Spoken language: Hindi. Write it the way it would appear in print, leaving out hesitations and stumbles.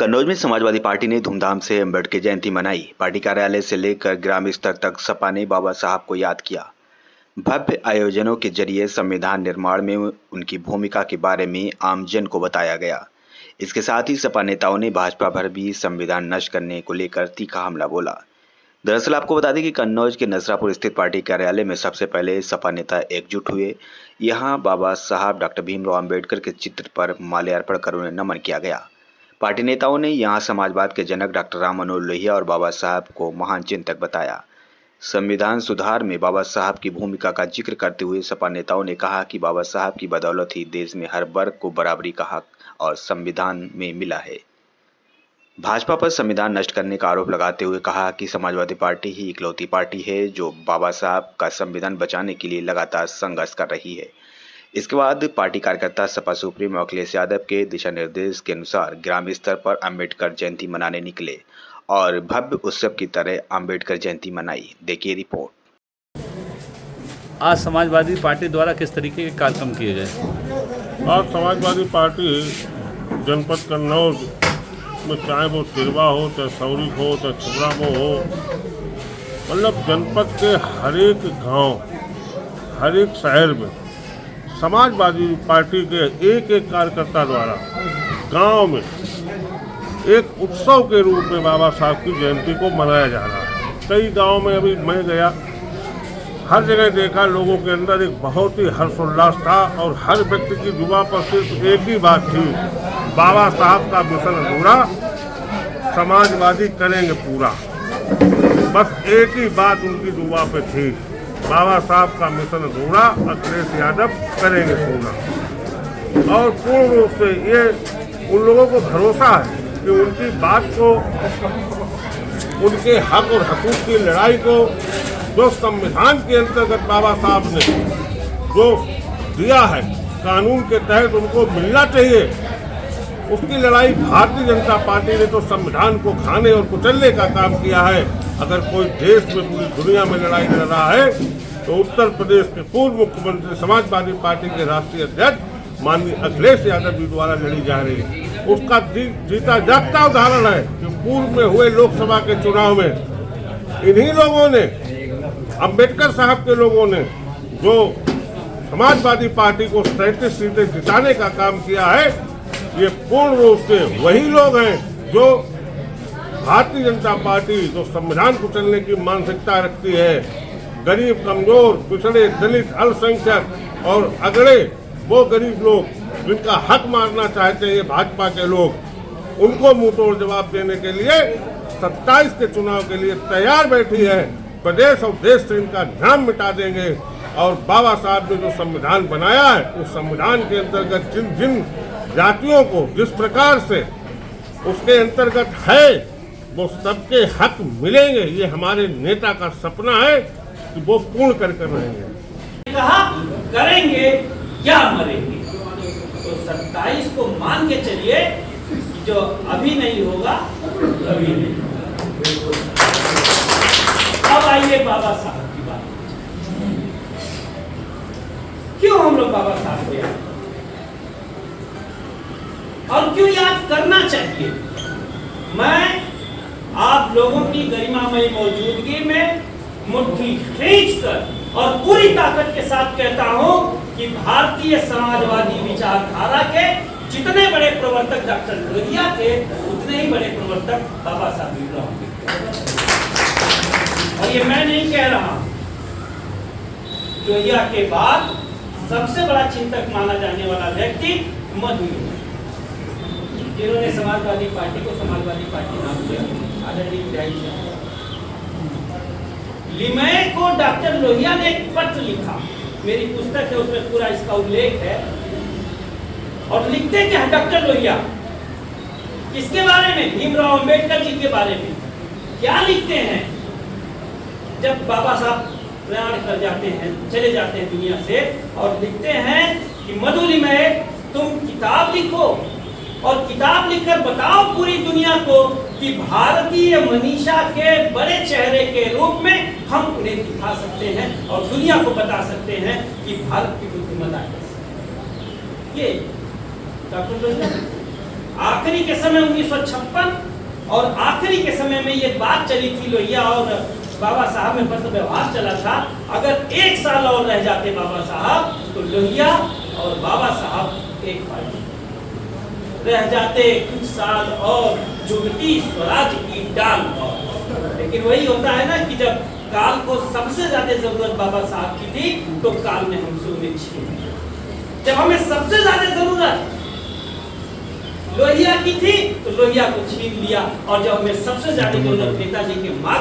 कन्नौज में समाजवादी पार्टी ने धूमधाम से अम्बेडकर जयंती मनाई। पार्टी कार्यालय से लेकर ग्राम स्तर तक सपा ने बाबा साहब को याद किया। भव्य आयोजनों के जरिए संविधान निर्माण में उनकी भूमिका के बारे में आमजन को बताया गया। इसके साथ ही सपा नेताओं ने भाजपा पर भी संविधान नष्ट करने को लेकर तीखा हमला बोला। दरअसल आपको बता दें कि कन्नौज के नसरापुर स्थित पार्टी कार्यालय में सबसे पहले सपा नेता एकजुट हुए। यहां बाबा साहब डॉक्टर भीमराव अंबेडकर के चित्र पर माल्यार्पण कर उन्हें नमन किया गया। पार्टी नेताओं ने यहां समाजवाद के जनक डॉक्टर राम मनोहर लोहिया और बाबा साहब को महान चिंतक बताया। संविधान सुधार में बाबा साहब की भूमिका का जिक्र करते हुए सपा नेताओं ने कहा कि बाबा साहब की बदौलत ही देश में हर वर्ग को बराबरी का हक और संविधान में मिला है। भाजपा पर संविधान नष्ट करने का आरोप लगाते हुए कहा कि समाजवादी पार्टी ही इकलौती पार्टी है जो बाबा साहब का संविधान बचाने के लिए लगातार संघर्ष कर रही है। इसके बाद पार्टी कार्यकर्ता सपा सुप्रीमो अखिलेश यादव के दिशा निर्देश के अनुसार ग्राम स्तर पर अंबेडकर जयंती मनाने निकले और भव्य उत्सव की तरह अंबेडकर जयंती मनाई। देखिए रिपोर्ट। आज समाजवादी पार्टी द्वारा किस तरीके के कार्यक्रम किए गए? आज समाजवादी पार्टी जनपद कन्नौज में चाहे वो तिरवा हो, चाहे सौरी हो, चाहे छबरामो हो, मतलब जनपद के हर एक गांव, हर एक शहर में समाजवादी पार्टी के एक एक कार्यकर्ता द्वारा गांव में एक उत्सव के रूप में बाबा साहब की जयंती को मनाया जा रहा है। कई गांव में अभी मैं गया, हर जगह देखा लोगों के अंदर एक बहुत ही हर्षोल्लास था और हर व्यक्ति की जुबान पर सिर्फ एक ही बात थी, बाबा साहब का मिशन अधूरा, समाजवादी करेंगे पूरा। बस एक ही बात उनकी जुबान पे थी, बाबा साहब का मिशन अधूरा, अखिलेश यादव करेंगे पूरा। और पूर्ण रूप से ये उन लोगों को भरोसा है कि उनकी बात को, उनके हक और हकूक़ की लड़ाई को जो संविधान के अंतर्गत बाबा साहब ने जो दिया है, कानून के तहत उनको मिलना चाहिए, उसकी लड़ाई भारतीय जनता पार्टी ने तो संविधान को खाने और कुचलने का काम किया है। अगर कोई देश में पूरी दुनिया में लड़ाई लड़ रहा है तो उत्तर प्रदेश के पूर्व मुख्यमंत्री समाजवादी पार्टी के राष्ट्रीय अध्यक्ष माननीय अखिलेश यादव जी द्वारा लड़ी जा रही है। उसका जीता जागता उदाहरण है कि पूर्व में हुए लोकसभा के चुनाव में इन्हीं लोगों ने, अंबेडकर साहब के लोगों ने, जो समाजवादी पार्टी को 37 सीटें जिताने का काम किया है, ये पूर्ण रूप से वही लोग हैं जो भारतीय जनता पार्टी जो संविधान कुचलने की मानसिकता रखती है, गरीब, कमजोर, पिछड़े, दलित, अल्पसंख्यक और अगड़े वो गरीब लोग जिनका हक मारना चाहते हैं भाजपा के लोग, उनको मुंहतोड़ जवाब देने के लिए 27 के चुनाव के लिए तैयार बैठी है। प्रदेश और देश से इनका नाम मिटा देंगे और बाबा साहब ने जो संविधान बनाया है उस संविधान के अंतर्गत जिन जिन जातियों को जिस प्रकार से उसके अंतर्गत है वो सबके हक मिलेंगे। ये हमारे नेता का सपना है कि वो पूर्ण कर रहेंगे। कहा करेंगे या मरेंगे, तो 27 को मान के चलिए, जो अभी नहीं होगा कभी नहीं। अब आइए बाबा साहब की बात। क्यों हम लोग बाबा साहब को याद और क्यों याद करना चाहिए? मैं आप लोगों की गरिमामयी मौजूदगी में मुट्ठी खींचकर और पूरी ताकत के साथ कहता हूं कि भारतीय समाजवादी विचारधारा के जितने बड़े प्रवर्तक डॉक्टर लोहिया थे, उतने ही बड़े प्रवर्तक बाबा साहब भीमराव अम्बेडकर। और ये मैं नहीं कह रहा, लोहिया के बाद सबसे बड़ा चिंतक माना जाने वाला व्यक्ति मधु, जिन्होंने समाजवादी पार्टी को समाजवादी पार्टी नाम दिया, लिमय को डॉक्टर लोहिया ने एक पत्र लिखा, मेरी पुस्तक है उसमें पूरा इसका उल्लेख है। और लिखते क्या डॉक्टर लोहिया किसके बारे में? भीमराव अंबेडकर जी के बारे में। क्या लिखते हैं? जब बाबा साहब प्रयाण कर जाते हैं, चले जाते हैं दुनिया से, और लिखते हैं कि मधुलिमय तुम किताब लिखो और किताब लिखकर बताओ पूरी दुनिया को कि भारतीय मनीषा के बड़े चेहरे के रूप में हम उन्हें दिखा सकते हैं और दुनिया को बता सकते हैं कि भारत की बुद्धिमत्ता कैसी। ये डॉक्टर लोहिया आखिरी के समय 1956 और आखिरी के समय में ये बात चली थी लोहिया और बाबा साहब में पत्र व्यवहार चला था, अगर 1 साल और रह जाते बाबा साहब तो लोहिया और बाबा साहब एक पार्टी रह जाते, कुछ साल और जुगती स्वराज की डाल और। लेकिन वही होता है ना कि जब काल को सबसे ज्यादा जरूरत बाबा साहब की थी तो काल ने हमसे उन्हें छीन लिया। जब हमें सबसे ज्यादा जरूरत लोहिया की थी तो लोहिया को छीन लिया, और जब हमें सबसे ज्यादा जरूरत नेताजी के मार्ग